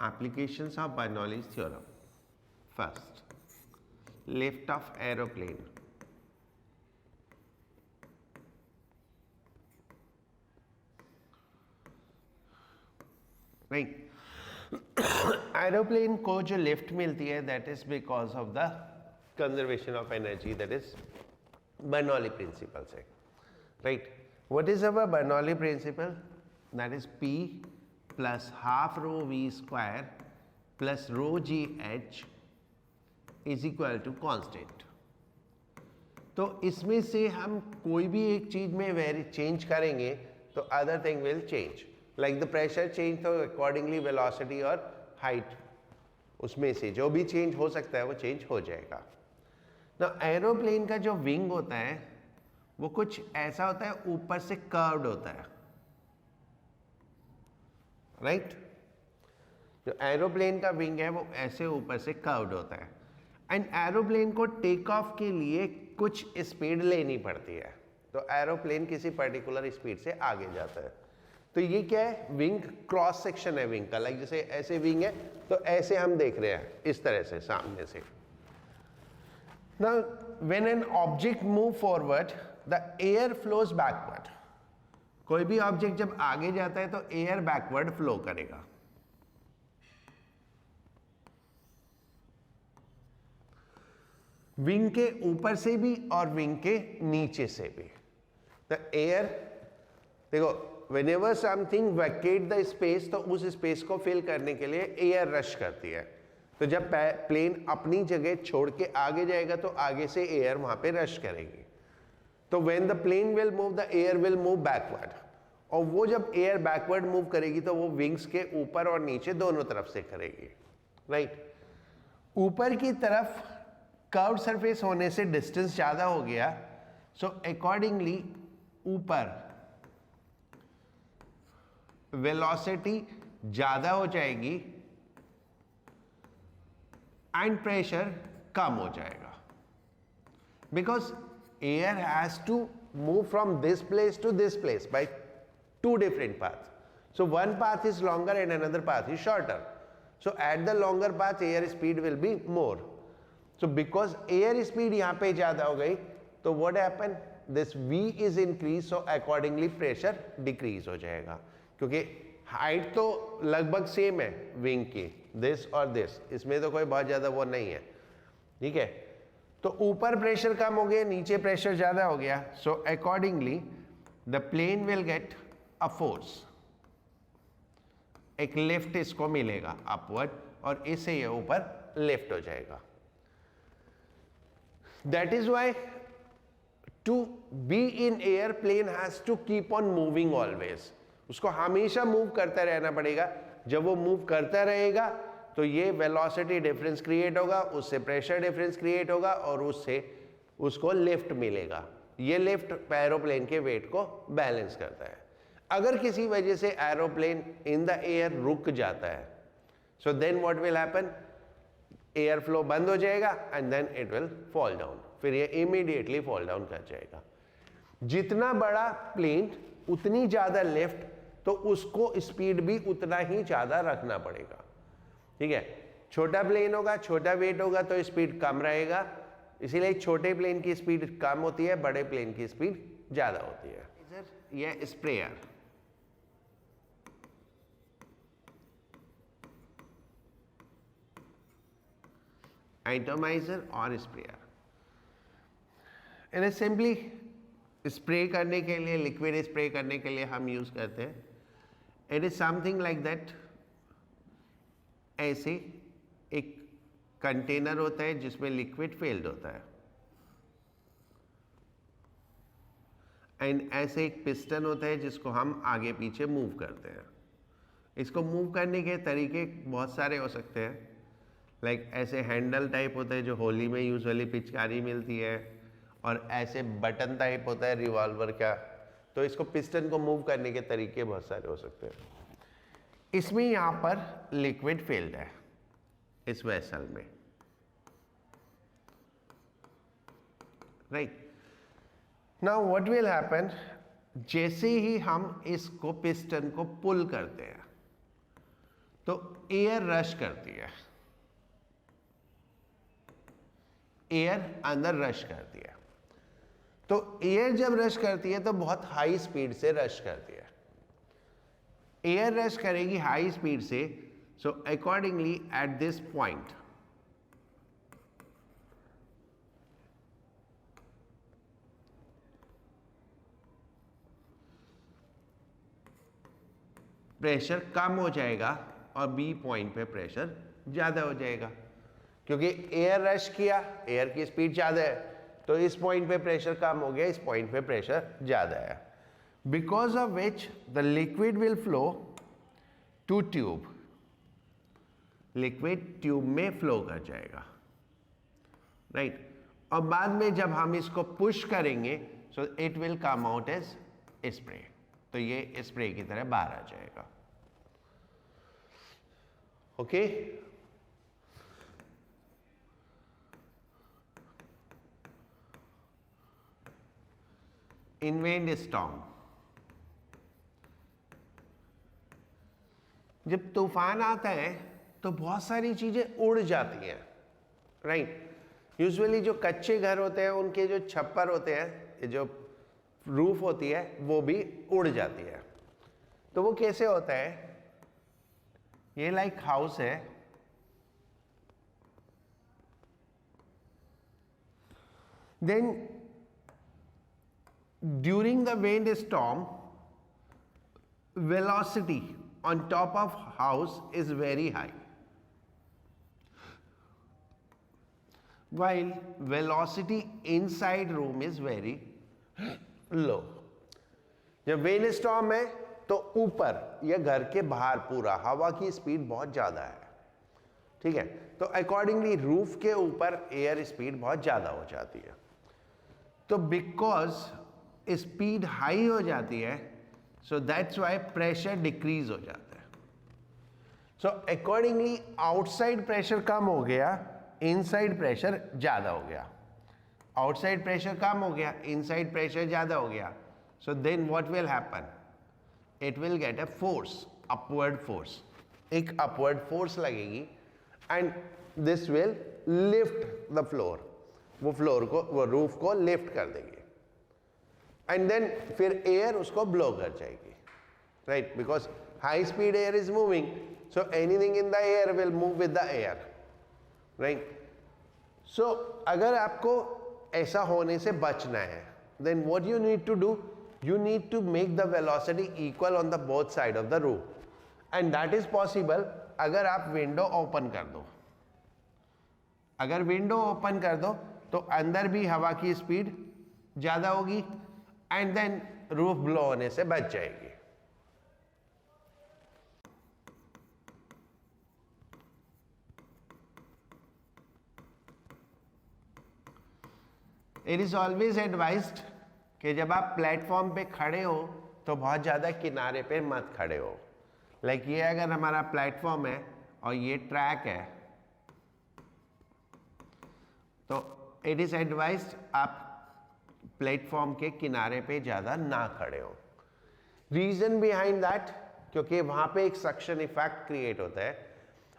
applications of Bernoulli's theorem. First, lift of aeroplane. Right. Aeroplane को जो lift मिलती है that is because of the conservation of energy, that is Bernoulli principle से. Right. What is our Bernoulli principle? That is P plus half rho V square plus rho g h is equal to constant. तो इसमें से हम कोई भी एक चीज में वेरी चेंज करेंगे तो other thing will change. Like the pressure change, तो अकॉर्डिंगली वेलोसिटी और हाइट, उसमें से जो भी चेंज हो सकता है वो चेंज हो जाएगा. ना एरोप्लेन का जो विंग होता है वो कुछ ऐसा होता है, ऊपर से कर्व्ड होता है. राइट. जो एरोप्लेन का विंग है वो ऐसे ऊपर से कर्व्ड होता है. एंड एरोप्लेन को टेक ऑफ के लिए कुछ स्पीड लेनी पड़ती है, तो एरोप्लेन किसी पर्टिकुलर स्पीड से आगे जाता है. तो ये क्या है? विंग क्रॉस सेक्शन है विंग का. लाइक जैसे ऐसे विंग है तो ऐसे हम देख रहे हैं इस तरह से सामने से. Now when an object move forward the air flows backward. कोई भी ऑब्जेक्ट जब आगे जाता है तो एयर बैकवर्ड फ्लो करेगा. विंग के ऊपर से भी और विंग के नीचे से भी. द एयर, देखो, whenever something vacate the space तो उस स्पेस को फिल करने के लिए एयर रश करती है. तो जब प्लेन अपनी जगह छोड़ के आगे जाएगा तो आगे से एयर वहां पे रश करेगी. तो when the plane will move the air will move backward. और वो जब एयर बैकवर्ड मूव करेगी तो वो विंग्स के ऊपर और नीचे दोनों तरफ से करेगी. राइट. ऊपर की तरफ कर्व्ड सरफेस होने से डिस्टेंस ज्यादा हो गया, सो अकॉर्डिंगली ऊपर वेलोसिटी ज्यादा हो जाएगी एंड प्रेशर कम हो जाएगा. Because air has to move from this place to this place by two different paths. So one path is longer and another path is shorter. So at the longer path air speed will be more. So because air speed यहां पे ज्यादा हो गई तो what happen, this V is increase, so accordingly pressure decrease हो जाएगा. क्योंकि height तो लगभग सेम है विंग की, दिस और दिस, इसमें तो कोई बहुत ज्यादा वो नहीं है. ठीक है. तो ऊपर प्रेशर कम हो गया, नीचे प्रेशर ज्यादा हो गया. So accordingly the plane will get a force, एक लिफ्ट इसको मिलेगा अपवर्ड, और इससे ये ऊपर लिफ्ट हो जाएगा. That is why to be in air plane has to keep on moving always. उसको हमेशा मूव करता रहना पड़ेगा. जब वो मूव करता रहेगा तो ये वेलोसिटी डिफरेंस क्रिएट होगा, उससे प्रेशर डिफरेंस क्रिएट होगा और उससे उसको लिफ्ट मिलेगा. ये लिफ्ट एरोप्लेन के वेट को बैलेंस करता है. अगर किसी वजह से एरोप्लेन इन द एयर रुक जाता है, so then what will happen, air flow बंद हो जाएगा and then it will fall down. फिर ये इमीडिएटली फॉल डाउन कर जाएगा. जितना बड़ा प्लेन उतनी ज्यादा लिफ्ट, तो उसको स्पीड भी उतना ही ज्यादा रखना पड़ेगा. ठीक है. छोटा प्लेन होगा, छोटा वेट होगा तो स्पीड कम रहेगा, इसीलिए छोटे प्लेन की स्पीड कम होती है, बड़े प्लेन की स्पीड ज्यादा होती है. यह स्प्रेयर, एटमाइजर और स्प्रेयर. इन्हें सिंपली स्प्रे करने के लिए, लिक्विड स्प्रे करने के लिए हम यूज करते हैं. It is something like that. ऐसे एक कंटेनर होता है जिसमें लिक्विड फिल्ड होता है, एंड ऐसे एक पिस्टन होता है जिसको हम आगे पीछे मूव करते हैं. इसको मूव करने के तरीके बहुत सारे हो सकते हैं. लाइक ऐसे हैंडल टाइप होता है जो होली में यूजुअली पिचकारी मिलती है, और ऐसे बटन टाइप होता है रिवॉल्वर का. तो इसको पिस्टन को मूव करने के तरीके बहुत सारे हो सकते हैं. इसमें यहां पर लिक्विड फिल्ड है इस वेसल में. Right. Now what will happen, जैसे ही हम इसको पिस्टन को पुल करते हैं तो एयर रश करती है, एयर अंदर रश करती है। तो एयर जब रश करती है तो बहुत हाई स्पीड से रश करती है। एयर रश करेगी हाई स्पीड से, so accordingly at this point pressure कम हो जाएगा और बी पॉइंट पे प्रेशर ज्यादा हो जाएगा, क्योंकि एयर रश किया, एयर की स्पीड ज्यादा है, तो इस पॉइंट पे प्रेशर कम हो गया, इस पॉइंट पे प्रेशर ज्यादा है। Because of which the liquid will flow to tube, liquid tube में फ्लो कर जाएगा, राइट। और बाद में जब हम इसको पुश करेंगे so it will come out as spray, तो ये स्प्रे की तरह बाहर आ जाएगा। ओके इन विंड स्टॉर्म, जब तूफान आता है तो बहुत सारी चीजें उड़ जाती हैं, राइट। यूजुअली जो कच्चे घर होते हैं उनके जो छप्पर होते हैं, जो रूफ होती है, वो भी उड़ जाती है। तो वो कैसे होता है, ये लाइक हाउस है, then during the wind storm velocity on top of house is very high, while velocity inside room is very low। जब विंड स्टॉर्म है तो ऊपर या घर के बाहर पूरा हवा की स्पीड बहुत ज्यादा है, ठीक है। तो अकॉर्डिंगली रूफ के ऊपर एयर स्पीड बहुत ज्यादा हो जाती है। तो बिकॉज स्पीड हाई हो जाती है, so that's why pressure decrease हो जाता है। सो अकॉर्डिंगली आउटसाइड प्रेशर कम हो गया, इनसाइड प्रेशर ज्यादा हो गया। आउटसाइड प्रेशर कम हो गया, इनसाइड प्रेशर ज्यादा हो गया। So then what will happen, it will get a force, upward force, एक अपवर्ड फोर्स लगेगी and this will lift the floor, वो फ्लोर को, वो रूफ को लिफ्ट कर देगी एंड देन फिर एयर उसको ब्लो कर जाएगी, right. Because high speed air is moving, so anything in the air will move with the air, right. So अगर आपको ऐसा होने से बचना है, then what you need to do, you need to make the velocity equal on the both side of the roof and that is possible अगर आप window open कर दो। अगर विंडो ओपन कर दो तो अंदर भी हवा की स्पीड ज्यादा होगी एंड देन रूफ ब्लो होने से बच जाएगी। इट इज ऑलवेज एडवाइज्ड कि जब आप प्लेटफॉर्म पे खड़े हो तो बहुत ज़्यादा किनारे पे मत खड़े हो। लाइक ये अगर हमारा प्लेटफॉर्म है और ये ट्रैक है, तो इट इज़ एडवाइज्ड आप प्लेटफॉर्म के किनारे पे ज़्यादा ना खड़े हो। रीज़न बिहाइंड दैट, क्योंकि वहाँ पे एक सक्शन इफेक्ट क्रिएट होता है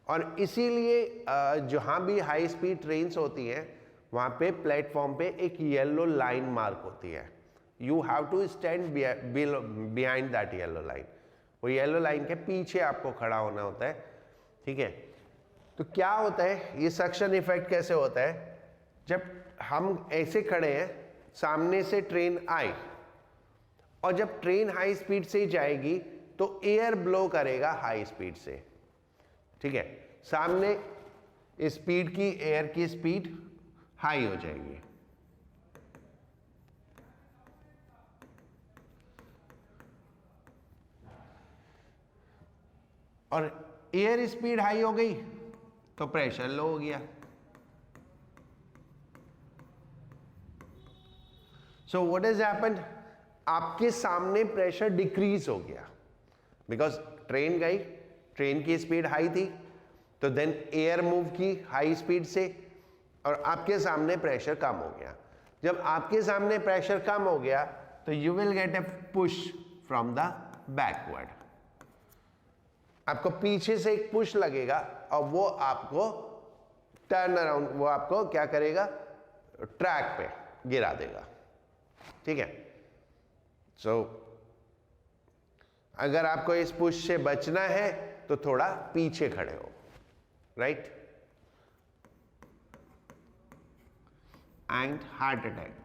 और इसीलिए जहाँ भी हाई स्पीड ट्रेन्स होती हैं वहाँ पे प्लेटफॉर्म पे एक येलो लाइन मार्क होती है। You have to stand behind that yellow line, वो येलो लाइन के पीछे आपको खड़ा होना होता है, ठीक है। तो क्या होता है, ये सक्शन इफेक्ट कैसे होता है, जब हम ऐसे खड़े हैं, सामने से ट्रेन आई और जब ट्रेन हाई स्पीड से जाएगी तो एयर ब्लो करेगा हाई स्पीड से, ठीक है। सामने स्पीड की, एयर की स्पीड हाई हो जाएगी और एयर स्पीड हाई हो गई तो प्रेशर लो हो गया। सो व्हाट हैज हैपेंड, आपके सामने प्रेशर डिक्रीज हो गया बिकॉज ट्रेन गई, ट्रेन की स्पीड हाई थी, तो देन एयर मूव की हाई स्पीड से और आपके सामने प्रेशर कम हो गया। जब आपके सामने प्रेशर कम हो गया तो you will get A push from the backward, आपको पीछे से एक पुश लगेगा और वो आपको टर्न अराउंड, वो आपको क्या करेगा, ट्रैक पे गिरा देगा। ठीक है, सो अगर आपको इस पुश से बचना है तो थोड़ा पीछे खड़े हो, राइट। एंड हार्ट अटैक,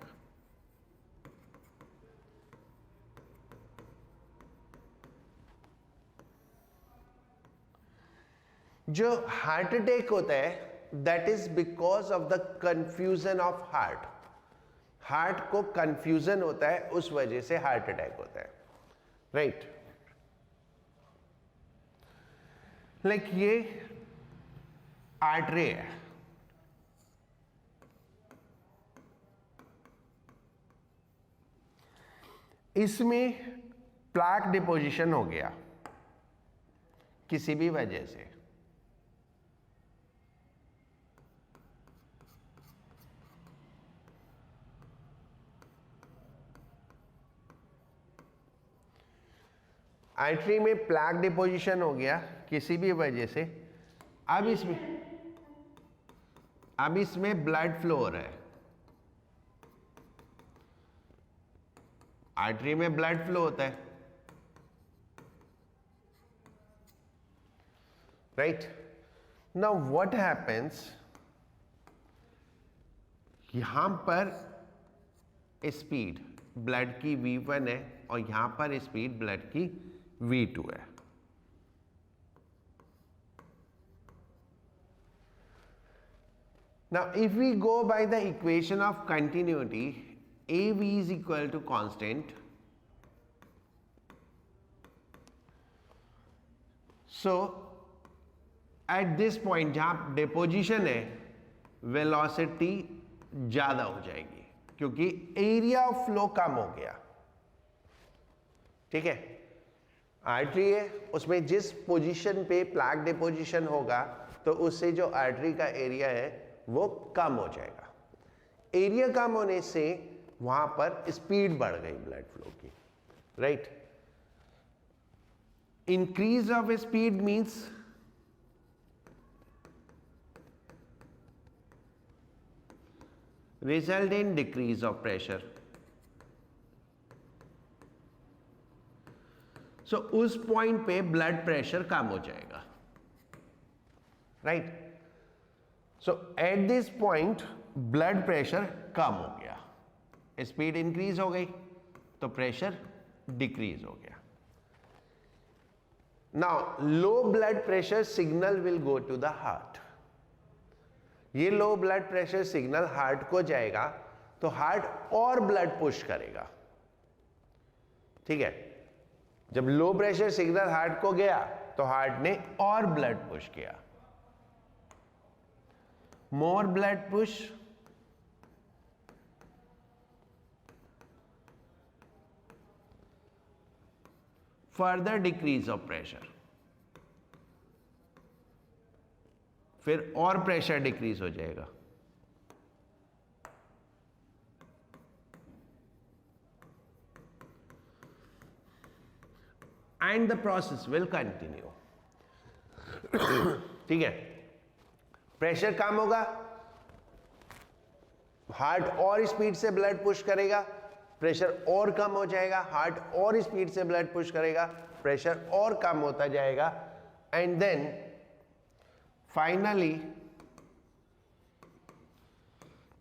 जो हार्ट अटैक होता है that is because of the confusion of heart. Heart को कंफ्यूजन होता है, उस वजह से हार्ट अटैक होता है, राइट। लाइक ये आर्टरी है, इसमें प्लाक डिपोजिशन हो गया किसी भी वजह से, आर्टरी में प्लाक डिपोजिशन हो गया किसी भी वजह से। अब इसमें ब्लड फ्लो हो रहा है, आर्टरी में ब्लड फ्लो होता है, राइट। नाउ व्हाट हैपेंस, यहां पर स्पीड ब्लड की V1 है और यहां पर स्पीड ब्लड की V2 है। Now if we go by the equation of continuity, AV is equal to constant, so at this point जहां डिपोजिशन है वेलोसिटी ज्यादा हो जाएगी क्योंकि एरिया ऑफ फ्लो कम हो गया। ठीक है, आर्टरी है, उसमें जिस पोजीशन पे प्लाक डिपोजिशन होगा तो उससे जो आर्टरी का एरिया है वो कम हो जाएगा। एरिया कम होने से वहां पर स्पीड बढ़ गई ब्लड फ्लो की, right. Increase of speed means result in decrease of pressure. So उस पॉइंट पे ब्लड प्रेशर कम हो जाएगा, right. So at this point blood pressure कम हो गया, स्पीड इंक्रीज हो गई तो प्रेशर डिक्रीज हो गया। Now low blood pressure signal will go to the heart. ये low blood pressure signal heart को जाएगा तो हार्ट और ब्लड पुश करेगा। ठीक है, जब लो प्रेशर सिग्नल हार्ट को गया तो हार्ट ने और ब्लड पुश किया, more blood push, further decrease of pressure, फिर और प्रेशर डिक्रीज हो जाएगा। And the process will continue. ठीक है, प्रेशर कम होगा, हार्ट और स्पीड से ब्लड पुश करेगा, प्रेशर और कम हो जाएगा, हार्ट और स्पीड से ब्लड पुश करेगा, प्रेशर और कम होता जाएगा, and then finally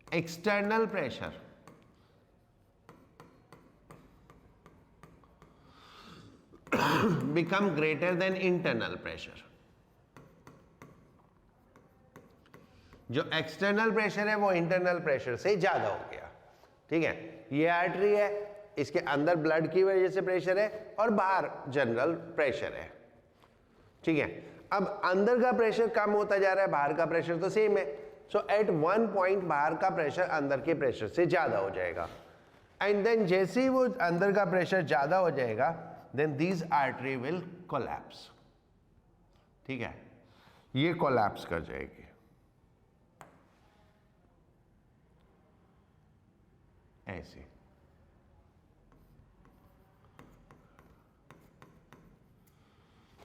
external pressure become greater than internal pressure। जो एक्सटर्नल प्रेशर है वो इंटरनल प्रेशर से ज्यादा हो गया। ठीक है, ये आर्टरी है, इसके अंदर ब्लड की वजह से प्रेशर है और बाहर जनरल प्रेशर है। ठीक है, अब अंदर का प्रेशर कम होता जा रहा है, बाहर का प्रेशर तो सेम है। सो एट वन पॉइंट बाहर का प्रेशर अंदर के प्रेशर से ज्यादा हो जाएगा, एंड देन जैसे ही वो अंदर का प्रेशर ज्यादा हो जाएगा then this artery will collapse. ठीक है, ये कोलैप्स कर जाएगी। ऐसे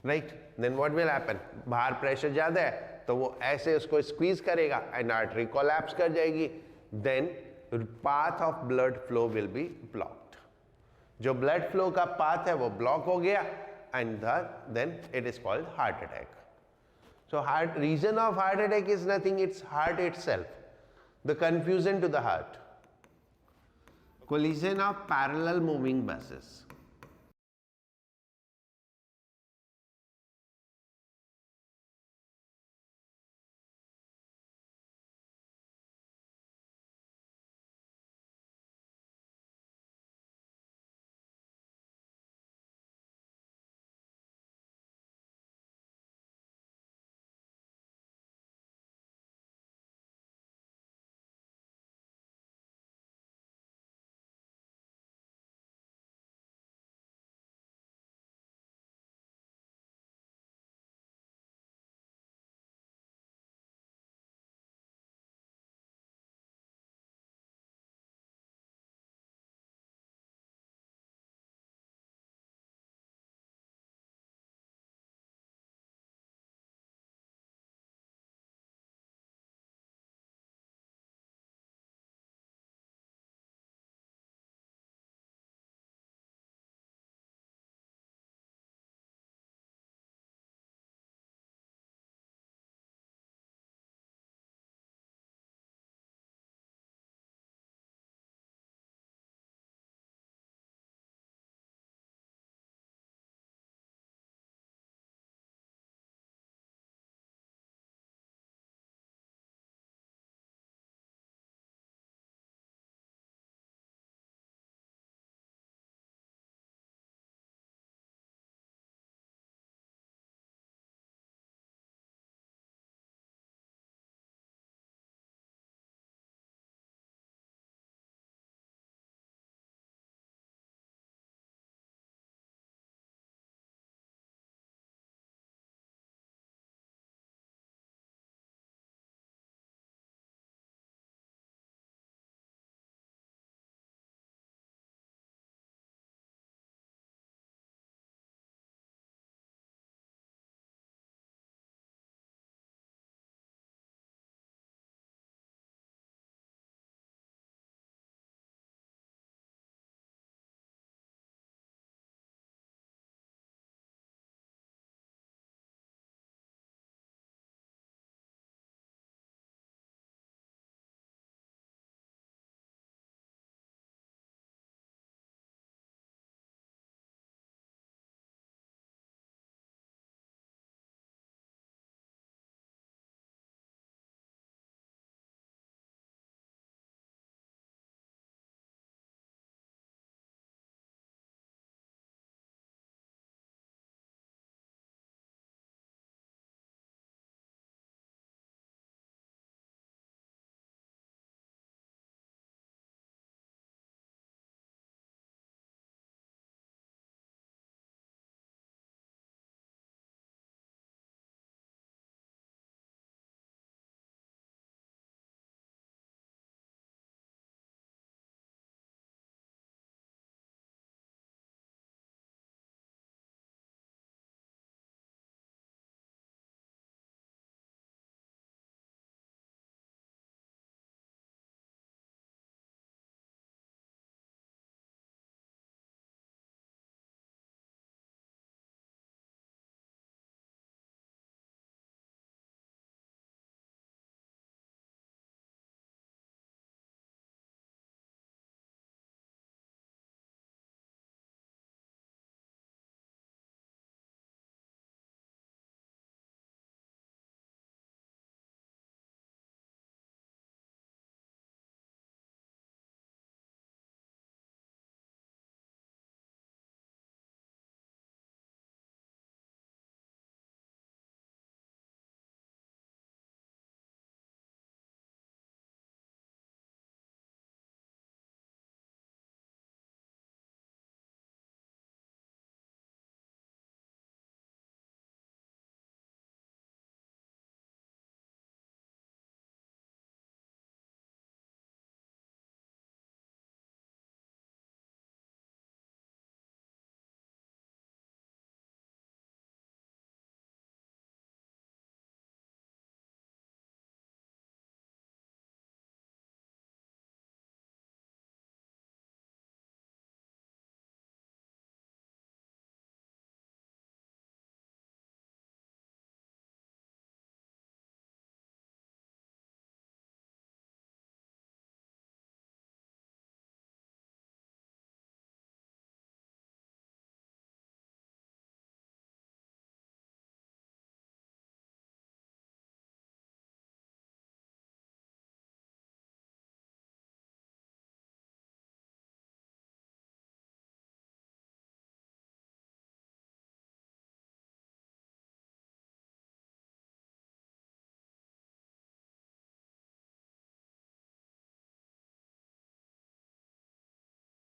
right, then what will happen, बाहर प्रेशर ज्यादा है तो वो ऐसे उसको स्क्वीज करेगा एंड आर्टरी कोलैप्स कर जाएगी, then path of blood flow will be blocked. जो ब्लड फ्लो का पाथ है वो ब्लॉक हो गया and then it is called heart attack. So reason of heart attack is nothing, it's heart itself, the confusion to the heart. Collision of parallel moving buses.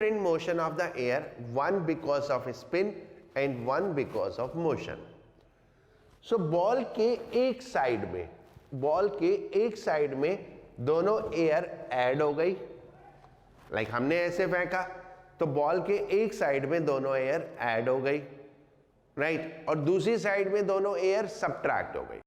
different motion of the air, one because of spin and one because of motion. So ball के एक side में दोनों air add हो गई, like हमने ऐसे फेंका तो बॉल के एक साइड में दोनों एयर ऐड हो गई, राइट, और दूसरी साइड में दोनों एयर सबट्रैक्ट हो गई.